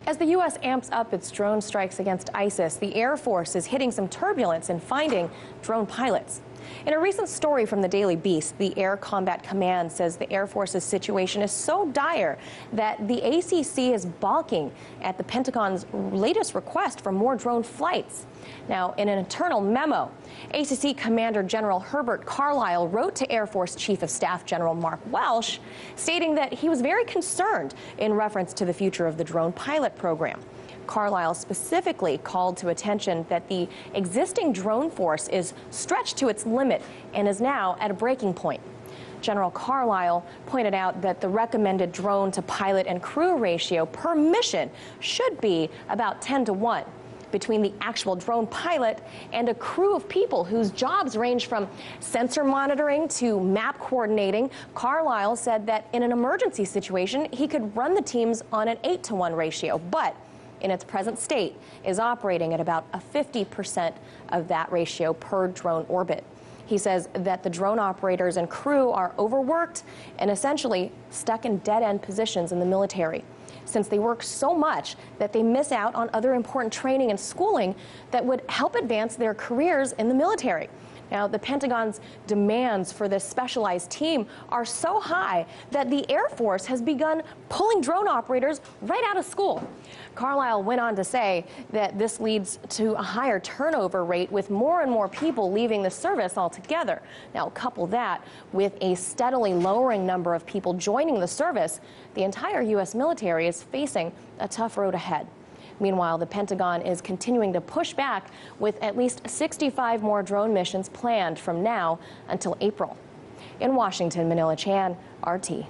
As the U.S. amps up its drone strikes against ISIS, the Air Force is hitting some turbulence in finding drone pilots. In a recent story from the Daily Beast, the Air Combat Command says the Air Force's situation is so dire that the ACC is balking at the Pentagon's latest request for more drone flights. Now, in an internal memo, ACC Commander General Herbert Carlisle wrote to Air Force Chief of Staff General Mark Welsh, stating that he was very concerned in reference to the future of the drone pilot program. Carlisle specifically called to attention that the existing drone force is stretched to its limit and is now at a breaking point. General Carlisle pointed out that the recommended drone to pilot and crew ratio per mission should be about 10-to-1 between the actual drone pilot and a crew of people whose jobs range from sensor monitoring to map coordinating. Carlisle said that in an emergency situation, he could run the teams on an 8-to-1 ratio, but in its present state is operating at about a 50% of that ratio per drone orbit. He says that the drone operators and crew are overworked and essentially stuck in dead-end positions in the military, since they work so much that they miss out on other important training and schooling that would help advance their careers in the military. Now, the Pentagon's demands for this specialized team are so high that the Air Force has begun pulling drone operators right out of school. Carlisle went on to say that this leads to a higher turnover rate, with more and more people leaving the service altogether. Now, couple that with a steadily lowering number of people joining the service, the entire U.S. military is facing a tough road ahead. Meanwhile, the Pentagon is continuing to push back with at least 65 more drone missions planned from now until April. In Washington, Manila Chan, RT.